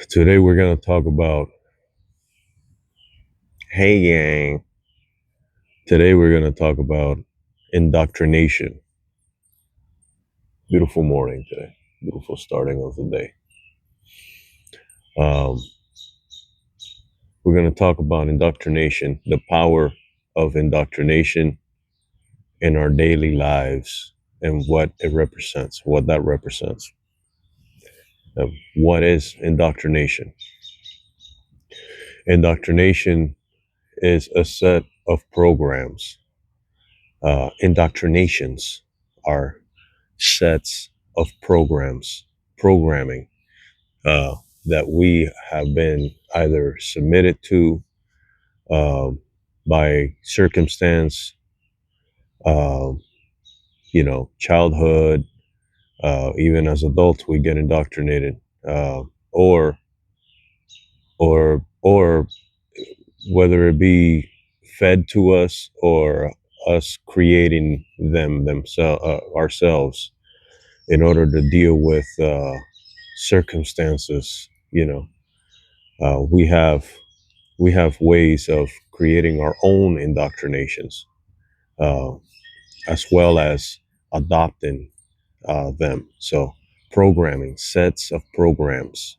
Today we're going to talk about, hey gang, today we're going to talk about indoctrination. Beautiful morning today. Beautiful starting of the day. Um, we're going to talk about indoctrination, the power of indoctrination in our daily lives and what it represents, what that represents. What is indoctrination? Indoctrination is a set of programs. Indoctrinations are sets of programming uh, that we have been either submitted to um, by circumstance, uh, childhood, even as adults, we get indoctrinated, uh, or or whether it be fed to us or us creating themselves ourselves in order to deal with circumstances. We have ways of creating our own indoctrinations, uh, as well as adopting them. So, programming sets of programs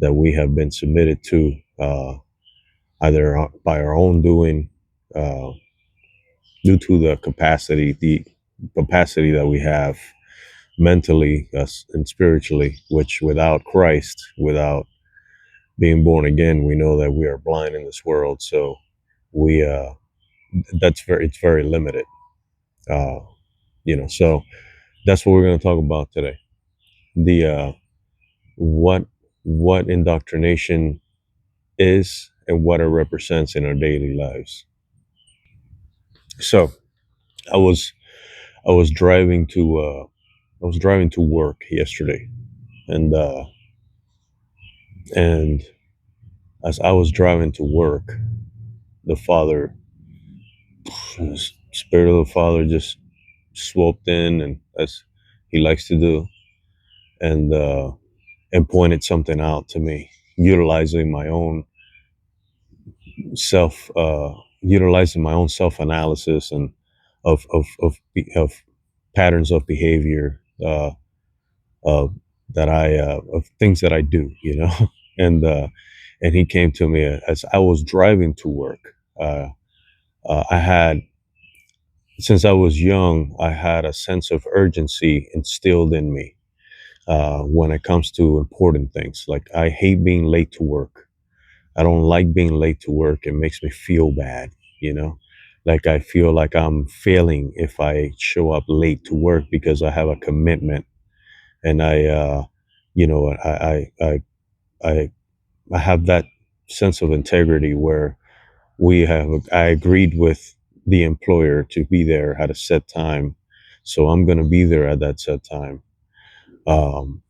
that we have been submitted to, either by our own doing, uh, due to the capacity that we have mentally and spiritually, which without Christ, without being born again, we know that we are blind in this world. So we it's very limited. Uh, so that's what we're going to talk about today. The what indoctrination is and what it represents in our daily lives. So I was I was driving to work yesterday, and and as I was driving to work, the Father, the Spirit of the Father, just swooped in, and as He likes to do, and pointed something out to me, utilizing my own self, analysis and of patterns of behavior, uh, that of things that I do, and he came to me as I was driving to work. I had, since I was young, I had a sense of urgency instilled in me when it comes to important things. Like, I hate being late to work. I don't like being late to work. It makes me feel bad, you know? Like, I feel like I'm failing if I show up late to work because I have a commitment, and you know, I, I have that sense of integrity where I agreed with the employer to be there at a set time. So I'm going to be there at that set time. Um,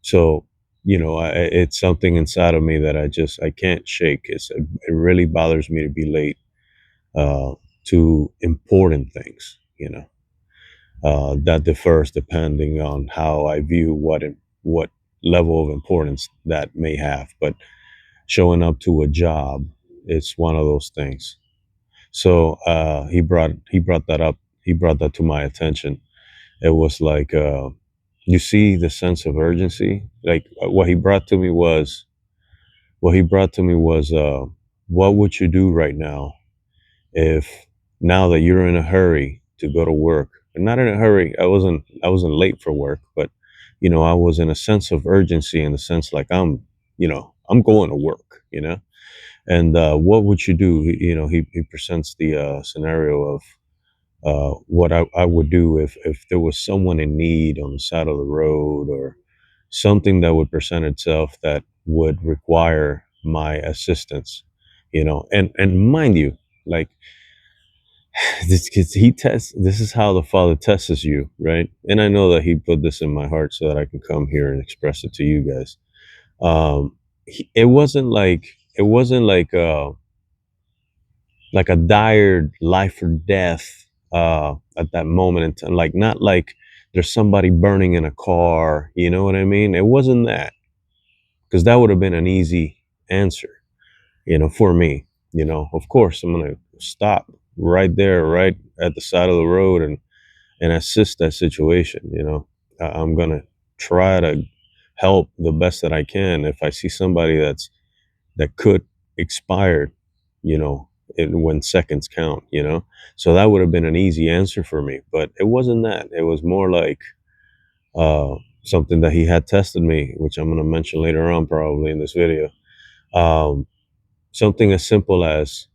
so, it's something inside of me that I can't shake. It really bothers me to be late uh, to important things. That differs depending on how I view what level of importance that may have. But showing up to a job, it's one of those things. So he brought that up. He brought that to my attention. It was like, you see the sense of urgency. Like, what he brought to me was, what would you do right now if, now that you're in a hurry to go to work, and not in a hurry, I wasn't late for work, but I was in a sense of urgency, in the sense like, I'm going to work, and what would you do? He presents the scenario of what I would do if there was someone in need on the side of the road, or something that would present itself that would require my assistance, and mind you, like, this kid, this is how the Father tests you, right? And I know that He put this in my heart so that I can come here and express it to you guys. It wasn't like a dire life or death at that moment in time. Like, not like there's somebody burning in a car. You know what I mean? It wasn't that, because that would have been an easy answer, for me. Of course, I'm gonna stop right there, right at the side of the road, and assist that situation. I'm gonna try to help the best that I can if I see somebody that could expire, you know, when seconds count. So that would have been an easy answer for me, but it wasn't that. It was more like uh, something that he had tested me, which I'm gonna mention later on, probably in this video. Um, Something as simple as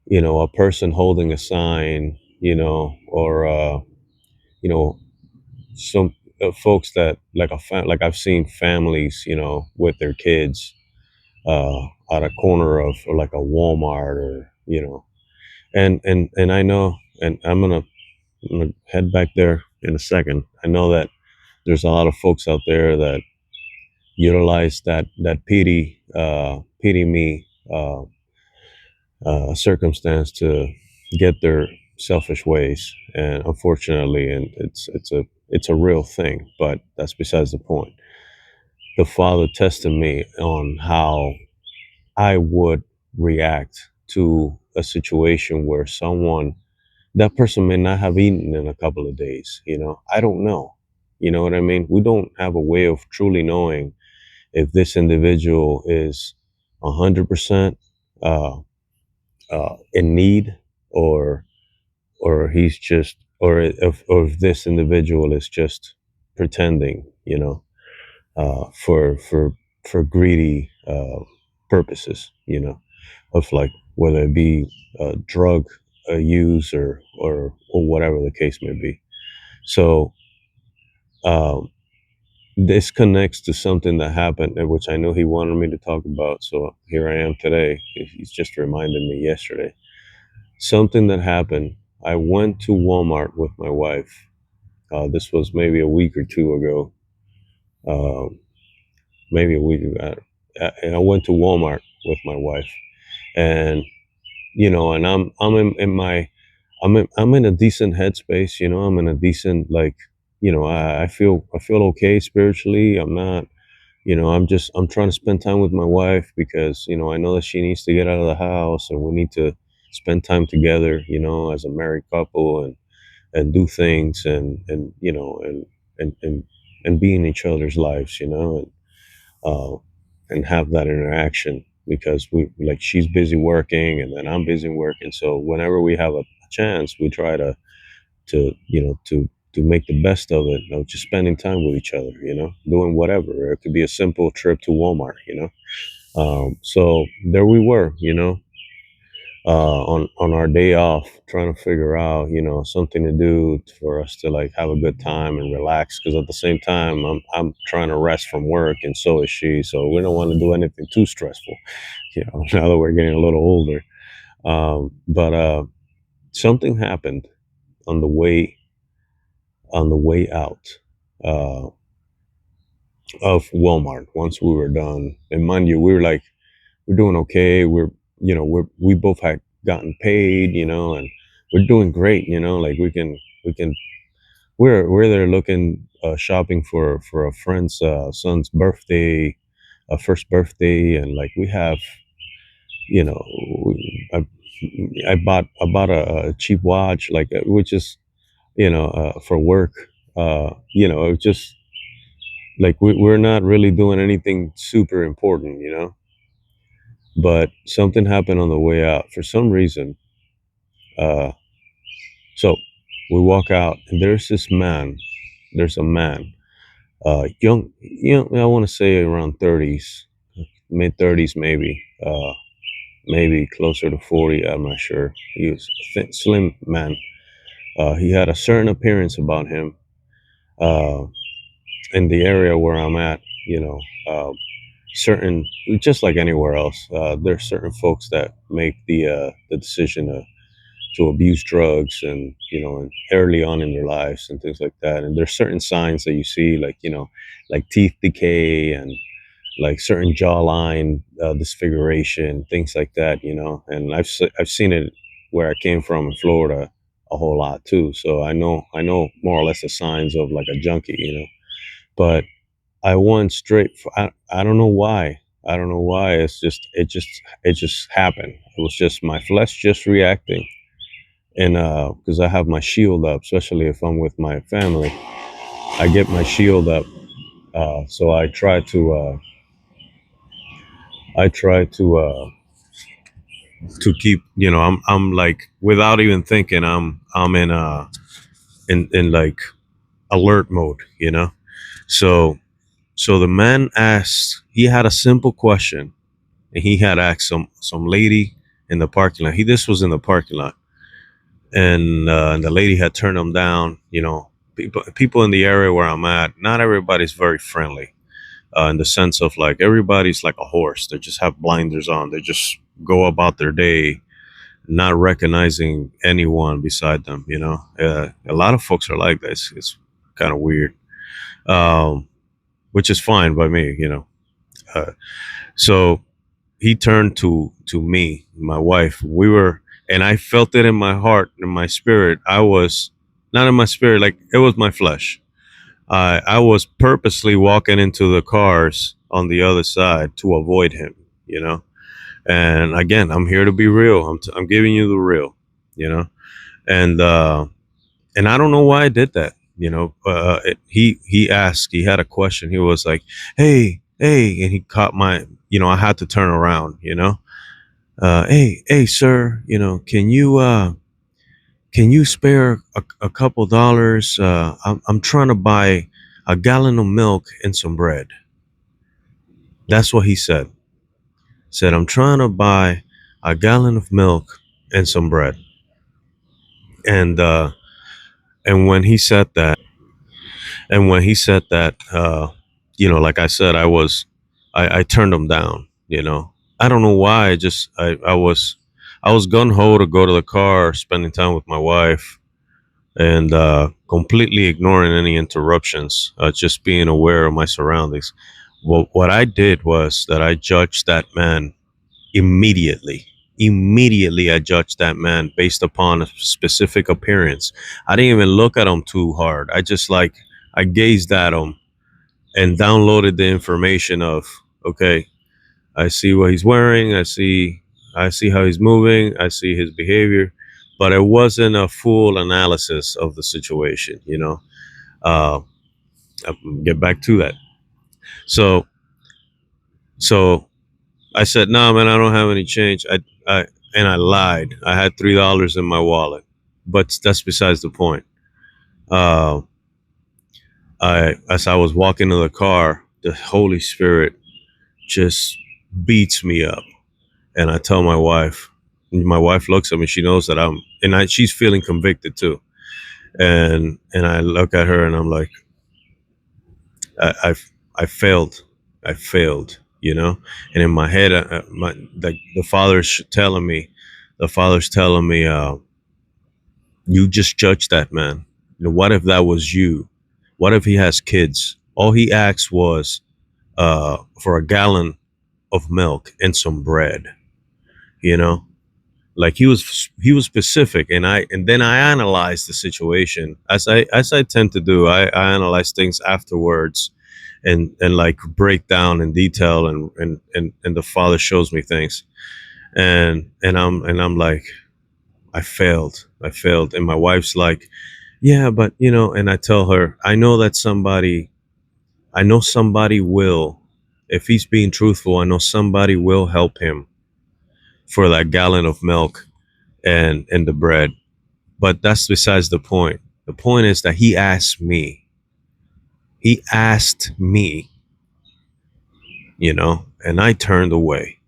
a person holding a sign, or you know some folks that like like I've seen families, with their kids at a corner of or like a Walmart, or and I know, and I'm gonna head back there in a second. I know that there's a lot of folks out there that utilize that pity me circumstance to get their selfish ways, and unfortunately, and it's a real thing, but that's besides the point. The Father tested me on how I would react to a situation where that person may not have eaten in a couple of days. I don't know. You know what I mean? We don't have a way of truly knowing if this individual is 100% uh, in need, or he's just, or if this individual is just pretending, for greedy purposes, of like whether it be drug use, or whatever the case may be. So um, this connects to something that happened, which I know he wanted me to talk about. So here I am today. He's just reminded me yesterday. Something that happened. I went to Walmart with my wife. This was maybe a week or two ago. Um, Maybe a week ago. I went to Walmart with my wife, and and I'm in a decent headspace. I'm in a decent, like, I feel okay spiritually. I'm not, I'm trying to spend time with my wife, because I know that she needs to get out of the house, and we need to spend time together, as a married couple, and do things, and be in each other's lives, uh, and have that interaction, because we, like, she's busy working, and then I'm busy working. So whenever we have a chance, we try to make the best of it, just spending time with each other, doing whatever. It could be a simple trip to Walmart, so there we were, on our day off, trying to figure out, something to do for us to, like, have a good time and relax. Because at the same time, I'm trying to rest from work, and so is she. So we don't want to do anything too stressful, now that we're getting a little older. But something happened on the way out uh, of Walmart. Once we were done, and mind you, we were like, we're doing okay. We both had gotten paid, and we're doing great, like we can we're there looking, shopping for a friend's son's birthday, first birthday, and like we have, you know I, I bought a cheap watch, like, which is, for work. It's just like we're not really doing anything super important, but something happened on the way out for some reason. Uh, so we walk out, and there's a man, young, I want to say around 30s, mid 30s, maybe closer to 40. I'm not sure. He was a slim man. He had a certain appearance about him. Uh, in the area where I'm at, certain, just like anywhere else, there's certain folks that make the decision to abuse drugs, and and early on in their lives and things like that. And there's certain signs that you see, like, like teeth decay, and like certain jawline disfiguration, things like that. And I've seen it where I came from in Florida a whole lot too. So I know more or less the signs of like a junkie. But I went straight for, I don't know why. I don't know why. It just happened. It was just my flesh just reacting. And because I have my shield up, especially if I'm with my family, I get my shield up. So I try to keep, I'm like, without even thinking, I'm in like alert mode, So so the man asked, he had a simple question, and he had asked some lady in the parking lot. This was in the parking lot, and the lady had turned him down. People in the area where I'm at, not everybody's very friendly. In the sense of, like, everybody's like a horse. They just have blinders on. They just go about their day, not recognizing anyone beside them. A lot of folks are like this. It's kind of weird, um, which is fine by me. So he turned to me, my wife. And I felt it in my heart, in my spirit. I was not in my spirit, like it was my flesh. I was purposely walking into the cars on the other side to avoid him, you know. And again, I'm here to be real. I'm giving you the real, you know. And I don't know why I did that. He asked. He had a question. He was like, "Hey, hey," and he caught my. I had to turn around. Hey, hey, sir. Can you spare a couple dollars? I'm trying to buy a gallon of milk and some bread. That's what he said. Said, I'm trying to buy a gallon of milk and some bread. And and when he said that, like I said, I turned him down. I don't know why. I was gun ho to go to the car, spending time with my wife, and completely ignoring any interruptions, just being aware of my surroundings. Well, what I did was that I judged that man immediately. Immediately, I judged that man based upon a specific appearance. I didn't even look at him too hard. I gazed at him and downloaded the information of, okay, I see what he's wearing. I see how he's moving. I see his behavior, but it wasn't a full analysis of the situation. Uh, I'll get back to that. So, so I said, "No, man, I don't have any change." I lied. I had $3 in my wallet, but that's besides the point. Uh, as I was walking to the car, the Holy Spirit just beats me up, and I tell my wife. My wife looks at me. She knows that she's feeling convicted too. And I look at her and I'm like, I failed. I failed. And in my head, like the father's telling me, you just judged that man. What if that was you? What if he has kids? All he asked was for a gallon of milk and some bread. You know, like he was specific, and then I analyzed the situation as I tend to do. I analyze things afterwards, and like break down in detail, and the father shows me things, and I'm like, I failed, and my wife's like, yeah, but and I tell her, I know somebody will, if he's being truthful, I know somebody will help him for that gallon of milk and the bread. But that's besides the point. The point is that he asked me, and I turned away.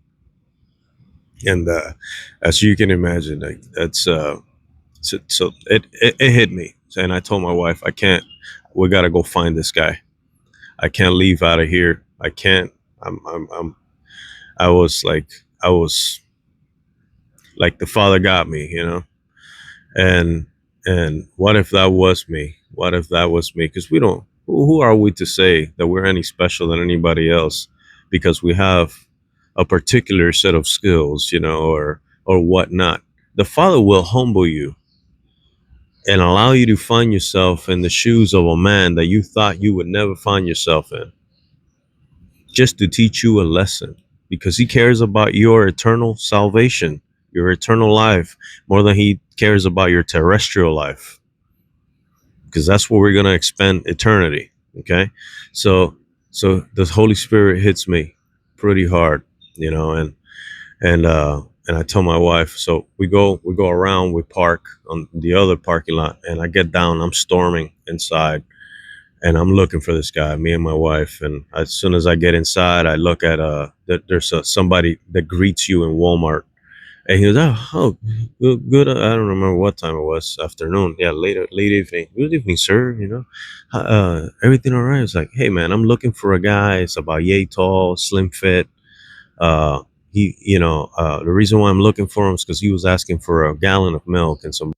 And as you can imagine, like, that's so it hit me. And I told my wife, I can't. We got to go find this guy. I can't leave out of here. I can't. I was like, I was like, the father got me. And what if that was me? What if that was me? Because we don't. Who are we to say that we're any special than anybody else? Because we have a particular set of skills, or whatnot. The Father will humble you and allow you to find yourself in the shoes of a man that you thought you would never find yourself in. just to teach you a lesson, because he cares about your eternal salvation, your eternal life, more than he cares about your terrestrial life, because that's where we're going to expend eternity. Okay. So, so the Holy Spirit hits me pretty hard, you know, and I tell my wife, so we go around, we park on the other parking lot, and I get down, I'm storming inside, and I'm looking for this guy, me and my wife. And as soon as I get inside, I look at that there's somebody that greets you in Walmart, and he goes, oh, good, good. I don't remember what time it was, afternoon, yeah, late evening. Good evening, sir. You know, everything all right? It's like, hey, man, I'm looking for a guy. It's about yay tall, slim fit. Uh, the reason why I'm looking for him is because he was asking for a gallon of milk and some.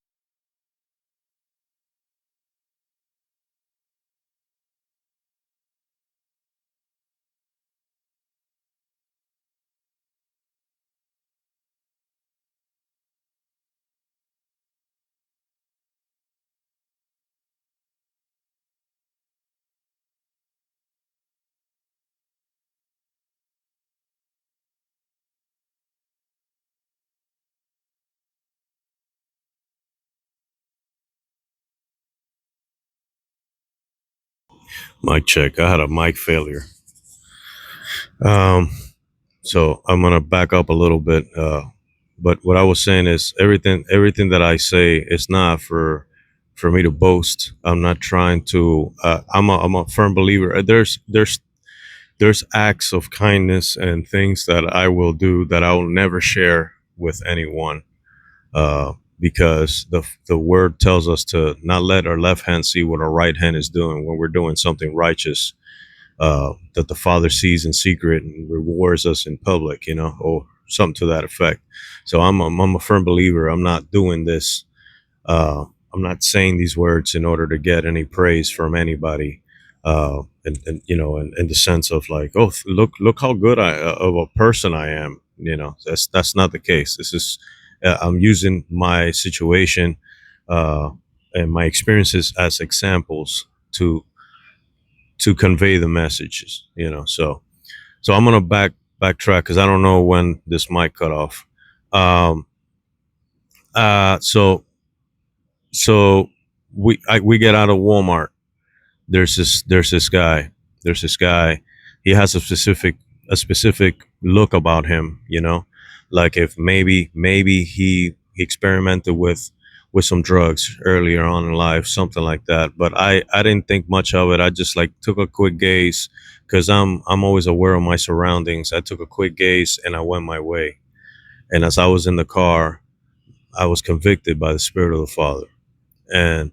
Mic check. I had a mic failure. Um, so I'm gonna back up a little bit. But what I was saying is everything that I say is not for me to boast. I'm not trying to. I'm a firm believer. There's acts of kindness and things that I will do that I will never share with anyone. Because the word tells us to not let our left hand see what our right hand is doing when we're doing something righteous, that the Father sees in secret and rewards us in public, you know, or something to that effect. So I'm a firm believer. I'm not doing this. Uh, I'm not saying these words in order to get any praise from anybody. And you know, in the sense of like, oh, look how good of a person I am. You know, that's not the case. This is I'm using my situation uh, and my experiences as examples to convey the messages. You know, so I'm gonna backtrack because I don't know when this mic cut off. Um, so we get out of Walmart. There's this guy. He has a specific look about him. You know, like if maybe he experimented with some drugs earlier on in life, something like that. But I didn't think much of it. I just like took a quick gaze because I'm always aware of my surroundings. I took a quick gaze and I went my way. And as I was in the car, I was convicted by the Spirit of the Father. And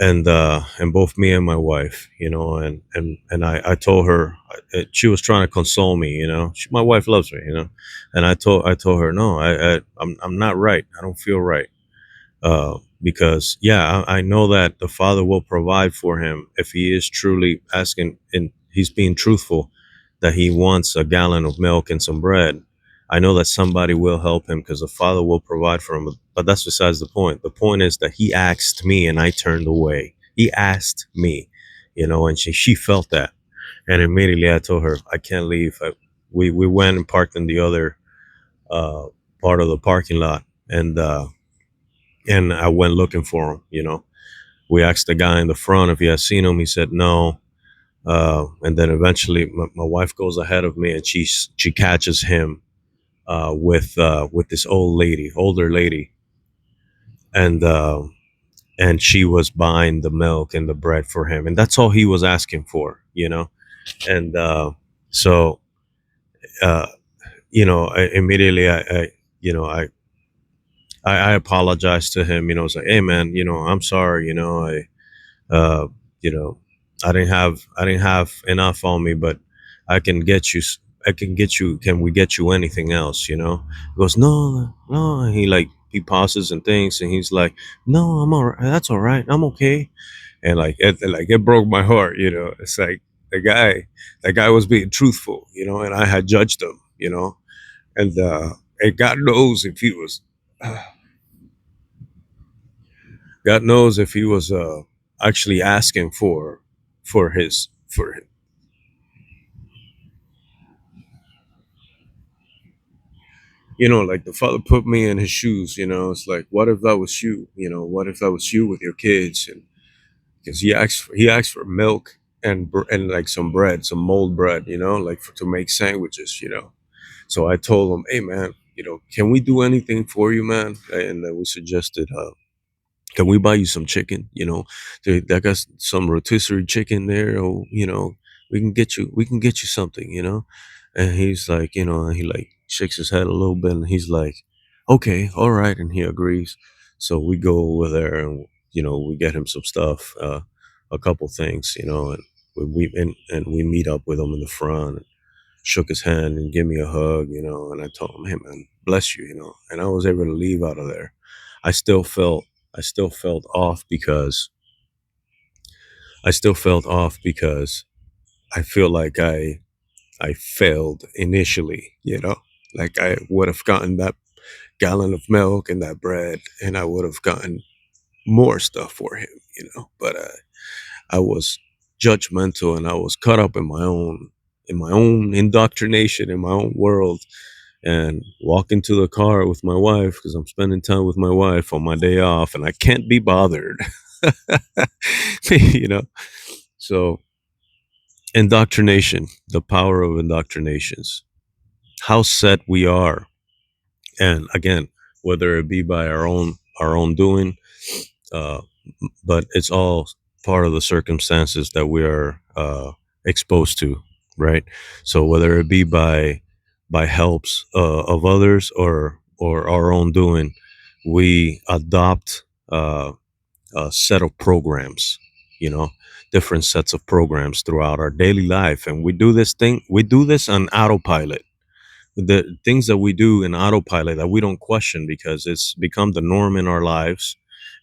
and both me and my wife, you know, and I told her, she was trying to console me, you know, my wife loves me, you know, and I told her, no, I'm not right. I don't feel right. Because yeah, I know that the Father will provide for him if he is truly asking and he's being truthful that he wants a gallon of milk and some bread. I know that somebody will help him because the Father will provide for him. But that's besides the point. The point is that he asked me and I turned away. He asked me, you know, and she felt that. And immediately I told her, I can't leave. We went and parked in the other uh, part of the parking lot. And I went looking for him. You know, we asked the guy in the front if he had seen him. He said no. And then eventually, my wife goes ahead of me, and she catches him with this older lady, and and she was buying the milk and the bread for him, and that's all he was asking for, you know. And so, uh, you know, immediately you know, I apologized to him. You know, I was like, hey man, you know, I'm sorry. You know, uh, you know, I didn't have enough on me, but I can get you. I can get you. Can we get you anything else? You know, he goes, no, no. And he pauses and thinks, and he's like, no, I'm all right. That's all right. I'm okay. And like it broke my heart. You know, it's like the guy was being truthful. You know, and I had judged him. You know, and God knows if he was. God knows if he was actually asking for his for like the father put me in his shoes. It's like, what if that was you? What if that was you with your kids? And because he asked for milk and like some bread, some mold bread, like to make sandwiches. So I told him, hey man, can we do anything for you, man? And we suggested, can we buy you some chicken? They got some rotisserie chicken there, or we can get you something, And he's like, and he like shakes his head a little bit, and he's like, okay, all right, and he agrees. So we go over there, and we get him some stuff, a couple things, and we meet up with him in the front. Shook his hand and gave me a hug, and I told him, hey man, bless you, and I was able to leave out of there. I still felt I still felt off because I still felt off because I feel like I failed initially, like I would have gotten that gallon of milk and that bread, and I would have gotten more stuff for him, but I was judgmental, and I was caught up in my own indoctrination, in my own world, and walk into the car with my wife because I'm spending time with my wife on my day off, and I can't be bothered. you know so indoctrination, the power of indoctrinations, how set we are. And again, whether it be by our own doing, uh, but it's all part of the circumstances that we are exposed to, right? So whether it be by helps of others, or our own doing, we adopt a set of programs, you know, different sets of programs throughout our daily life, and we do this on autopilot. The things that we do in autopilot that we don't question because it's become the norm in our lives,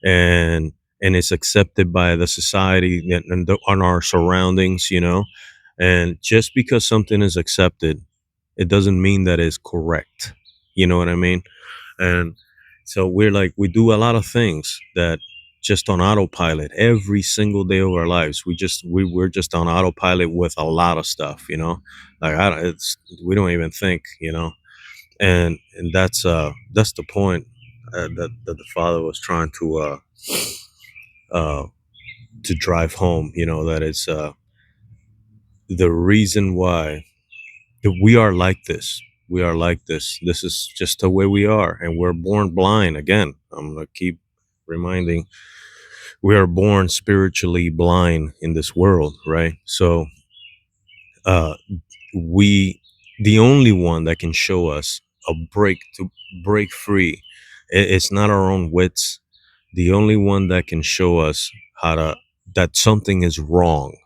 and it's accepted by the society on our surroundings, and just because something is accepted, it doesn't mean that it's correct. You know what I mean? And so we do a lot of things that just on autopilot every single day of our lives. We're just on autopilot with a lot of stuff, like I don't, it's we don't even think, and that's the point, that the father was trying uh to drive home, that it's the reason why that we are like this. This is just the way we are, and we're born blind. Again, I'm gonna keep reminding, we are born spiritually blind in this world, right? So uh we the only one that can show us a break to break free, it's not our own wits. The only one that can show us how to that something is wrong,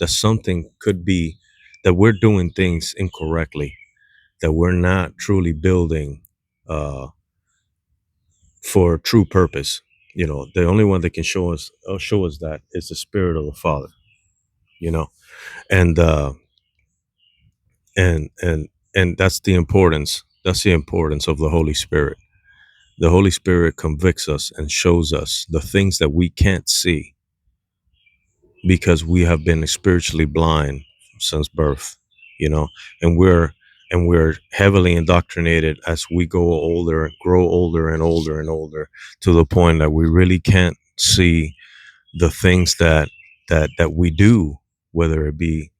that something could be, that we're doing things incorrectly, that we're not truly building uh for true purpose. The only one that can show us that is the spirit of the father, you know and and that's the importance of the Holy Spirit. The Holy Spirit convicts us and shows us the things that we can't see because we have been spiritually blind since birth, you know, and we're heavily indoctrinated as we grow older and older and older, to the point that we really can't see the things that we do, whether it be,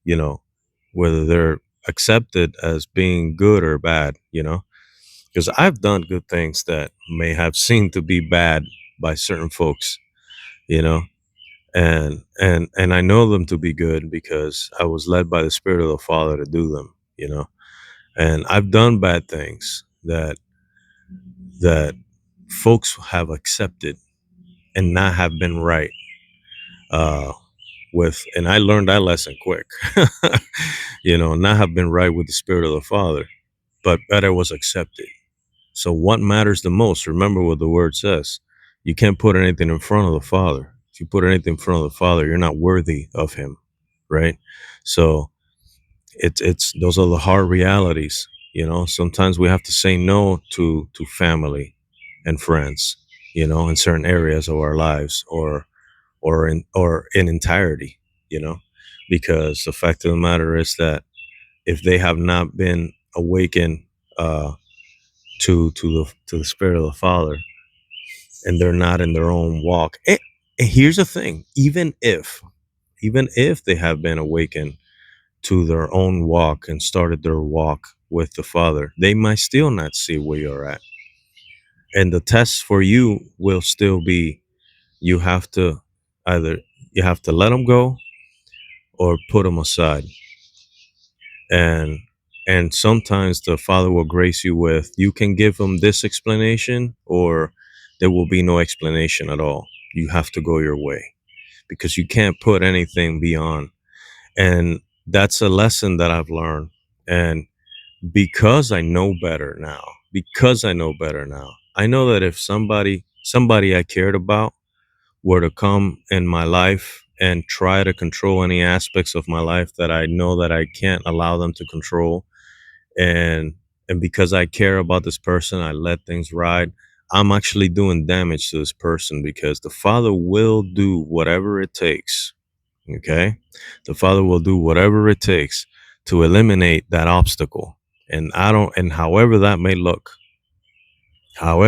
whether they're accepted as being good or bad, because I've done good things that may have seemed to be bad by certain folks, you know, and I know them to be good because I was led by the Spirit of the Father to do them, and I've done bad things that folks have accepted and not have been right, uh and I learned that lesson quick. Not have been right with the Spirit of the Father, but better was accepted. So what matters the most? Remember what the word says. You can't put anything in front of the Father. If you put anything in front of the Father, you're not worthy of him, right? So it's those are the hard realities. Sometimes we have to say no to family and friends, in certain areas of our lives, or in entirety, you know, because the fact of the matter is that if they have not been awakened, uh, to the Spirit of the Father, and they're not in their own walk. And here's the thing: even if they have been awakened to their own walk and started their walk with the Father, they might still not see where you're at. And the test for you will still be, you have to either you have to let them go or put them aside. And sometimes the Father will grace you with, you can give them this explanation, or there will be no explanation at all. You have to go your way, because you can't put anything beyond. And that's a lesson that I've learned. And because I know better now, I know that if somebody I cared about were to come in my life and try to control any aspects of my life that I know that I can't allow them to control, and because I care about this person, I let things ride, I'm actually doing damage to this person, because the Father will do whatever it takes. Okay, the Father will do whatever it takes to eliminate that obstacle. And I don't and however that may look, on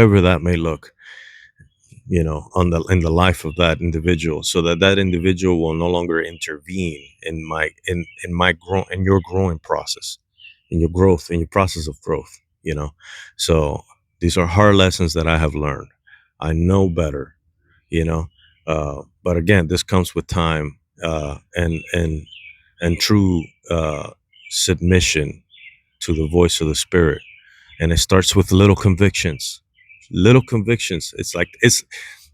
the in the life of that individual, so that that individual will no longer intervene in your growing process, in your process of growth. So these are hard lessons that I have learned. I know better. But again, this comes with time, and true submission to the voice of the Spirit. And it starts with little convictions. It's like, it's,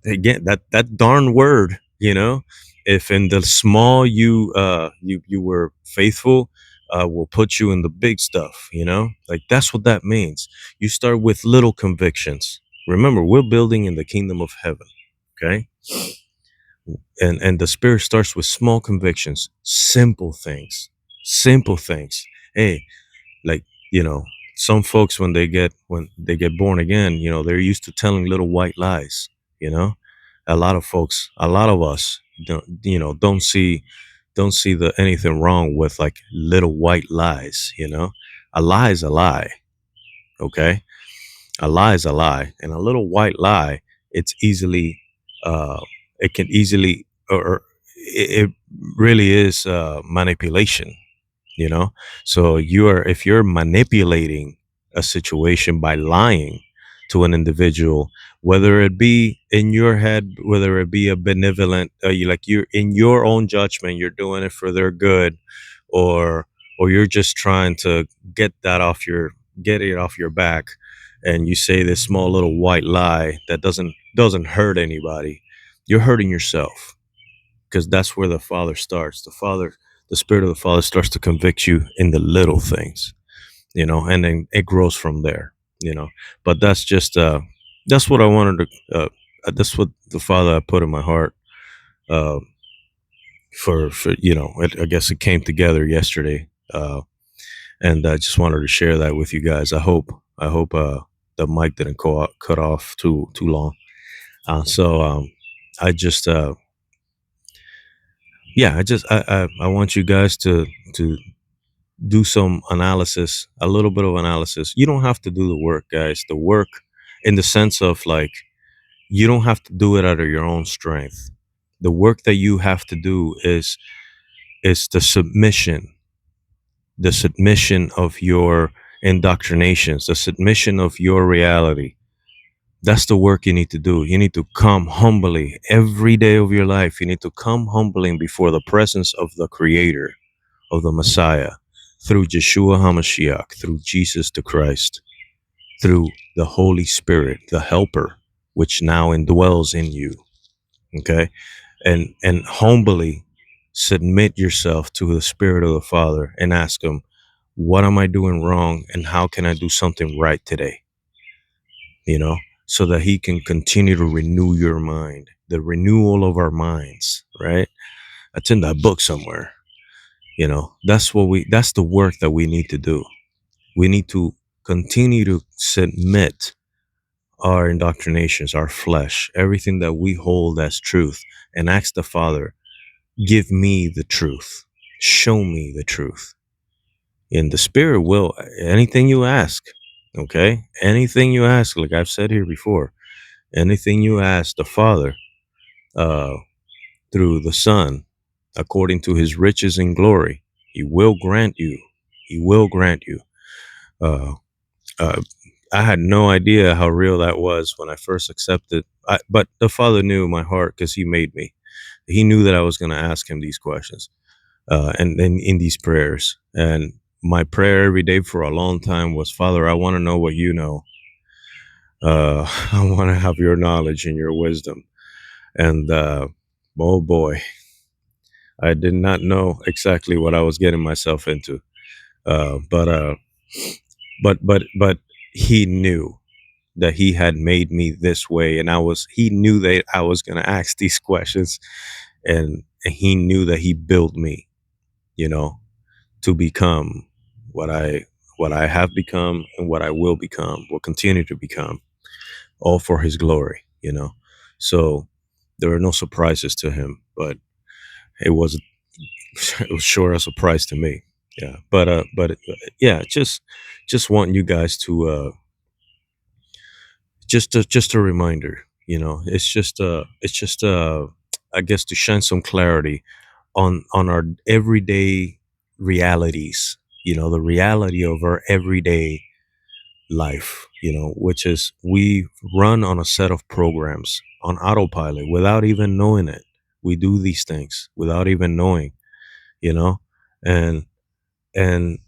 again, that darn word, if in the small you were faithful, will put you in the big stuff. Like, that's what that means. You start with little convictions. Remember, we're building in the kingdom of heaven. Okay. And the Spirit starts with small convictions, simple things. Hey, like, you know some folks, when they get born again, they're used to telling little white lies. you know a lot of us don't see the anything wrong with, like, little white lies. A lie is a lie. Okay, a lie is a lie, and a little white lie, it's easily uh it can easily, or it really is manipulation. you know so if you're manipulating a situation by lying to an individual, whether it be in your head, whether it be a benevolent, you're in your own judgment, you're doing it for their good, or you're just trying to get it off your back, and you say this small little white lie that doesn't hurt anybody, you're hurting yourself, because that's where the Father starts. The Spirit of the Father starts to convict you in the little things, and then it grows from there. But that's what I wanted to. That's what the Father put in my heart. Uh, for I guess it came together yesterday, and I just wanted to share that with you guys. I hope the mic didn't cut off too long. So I just yeah, I want you guys to do some analysis, a little bit of analysis. You don't have to do the work, guys. The work, in the sense of, like, you don't have to do it out of your own strength. The work that you have to do is the submission of your indoctrinations, the submission of your reality. That's the work you need to do. You need to come humbly every day of your life. You need to come humbling before the presence of the Creator, of the Messiah, through Yeshua HaMashiach, through Jesus the Christ, through the Holy Spirit, the Helper, which now indwells in you. Okay, and humbly submit yourself to the Spirit of the Father and ask Him, what am I doing wrong, and how can I do something right today? So that He can continue to renew your mind, the renewal of our minds. Right? That's in that book somewhere. That's the work that we need to do. We need to continue to submit our indoctrinations, our flesh, everything that we hold as truth, and ask the Father, give me the truth, show me the truth. And the Spirit will, anything you ask, Okay, anything you ask, like I've said here before, anything you ask the Father uh, through the Son, according to His riches and glory, He will grant you. He will grant you. Uh, uh, I had no idea how real that was when I first accepted. But the Father knew my heart because He made me. He knew that I was going to ask Him these questions, and in these prayers. And my prayer every day for a long time was, Father, I want to know what you know. I want to have your knowledge and your wisdom. And oh boy, I did not know exactly what I was getting myself into. Uh, but uh, but He knew that He had made me this way, and He knew that I was going to ask these questions, and He knew that He built me, you know, to become what I have become and what I will continue to become, all for His glory, you know. So there are no surprises to Him, but it was it was sure a surprise to me. Yeah, but yeah, just want you guys to just a reminder, you know. It's just I guess to shine some clarity on our everyday realities, you know, the reality of our everyday life, you know, which is we run on a set of programs on autopilot without even knowing it. We do these things without even knowing, you know. And and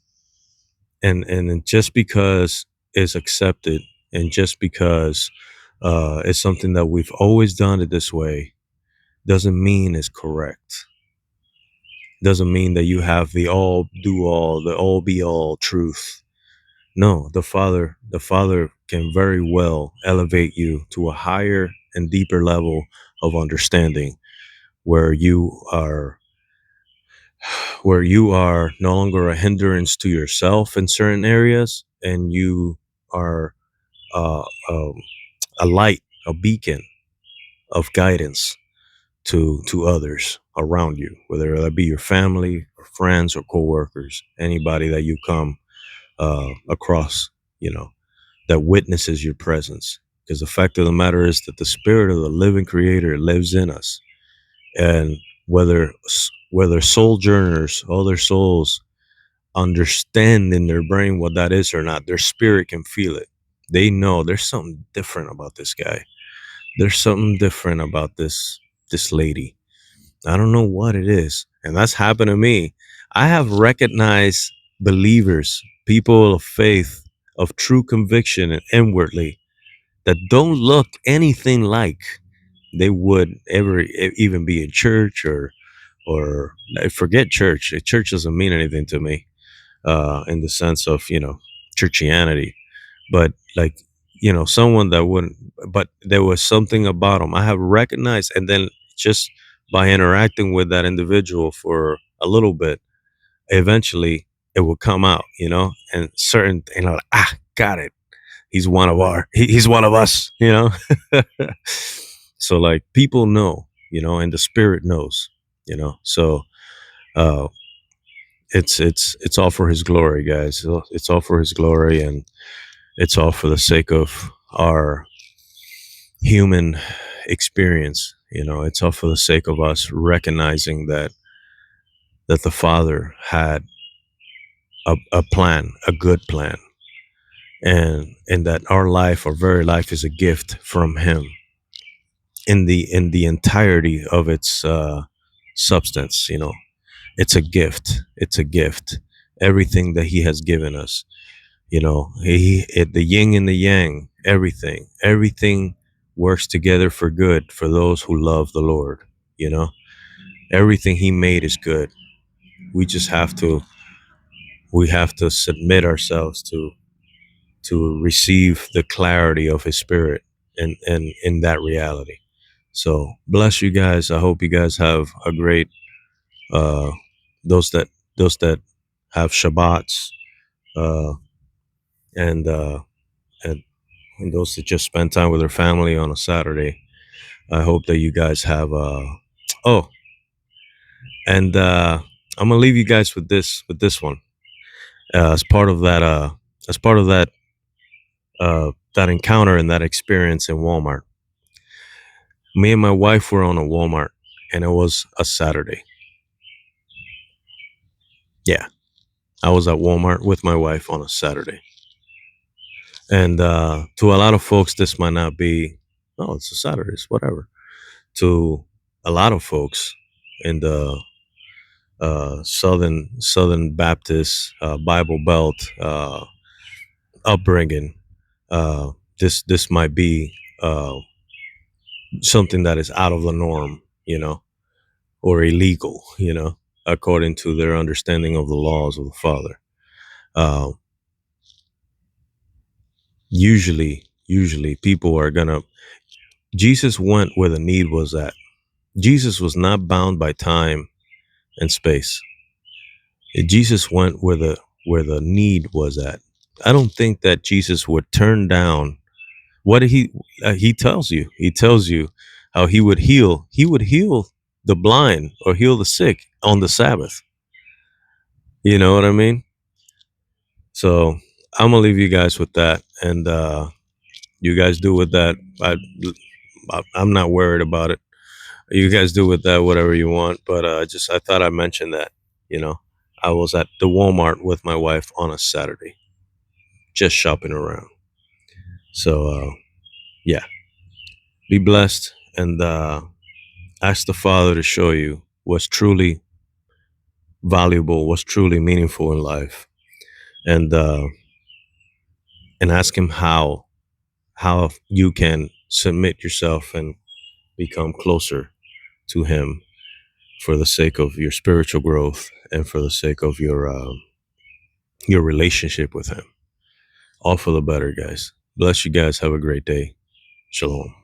and and just because it's accepted, and just because it's something that we've always done it this way, doesn't mean it's correct. Doesn't mean that you have the all do all, the all be all truth. No, the Father can very well elevate you to a higher and deeper level of understanding, where you are no longer a hindrance to yourself in certain areas, and you are uh, um, a light, a beacon of guidance to others around you, whether that be your family or friends or coworkers, anybody that you come across, you know, that witnesses your presence. Because the fact of the matter is that the spirit of the living creator lives in us. And whether sojourners, other souls, understand in their brain what that is or not, their spirit can feel it. They know there's something different about this guy. There's something different about this lady. I don't know what it is. And that's happened to me. I have recognized believers, people of faith, of true conviction and inwardly, that don't look anything like they would ever even be in church, or forget church. Church doesn't mean anything to me, in the sense of, churchianity. But like, someone that wouldn't, but there was something about them I have recognized. And then just by interacting with that individual for a little bit, eventually it will come out, and certain, like, got it. He's one of us, So like, people know, and the spirit knows, so uh it's all for His glory, guys. It's all for His glory, and it's all for the sake of our human experience. It's all for the sake of us recognizing that the Father had a plan, a good plan, and that our life, our very life, is a gift from Him in the entirety of its substance. It's a gift. It's a gift. Everything that He has given us, the yin and the yang, everything works together for good for those who love the Lord. you know Everything He made is good. We just have to submit ourselves to receive the clarity of His spirit, and in that reality. So bless you guys. I hope you guys have a great, uh those that have Shabbats, uh and uh and and those that just spend time with their family on a Saturday. I hope that you guys have oh, and I'm gonna leave you guys with this one, as part of that that encounter and that experience in Walmart. Me and my wife were on a Walmart, and it was a Saturday. Yeah, I was at Walmart with my wife on a Saturday. And to a lot of folks, this might not be, oh, it's a Saturday, it's whatever. To a lot of folks in the Southern Baptist Bible Belt upbringing, uh, this might be something that is out of the norm, or illegal, according to their understanding of the laws of the Father. Uh, usually, people are gonna. Jesus went where the need was at. Jesus was not bound by time and space. Jesus went where the need was at. I don't think that Jesus would turn down what he tells you. He tells you how he would heal. He would heal the blind or heal the sick on the Sabbath. You know what I mean? So I'm gonna leave you guys with that, and you guys do with that. I'm not worried about it. You guys do with that whatever you want, but I thought I mentioned that. You know, I was at the Walmart with my wife on a Saturday, just shopping around. So yeah, be blessed, and ask the Father to show you what's truly valuable, what's truly meaningful in life, and ask Him how you can submit yourself and become closer to Him for the sake of your spiritual growth and for the sake of your relationship with Him. All for the better, guys. Bless you guys. Have a great day. Shalom.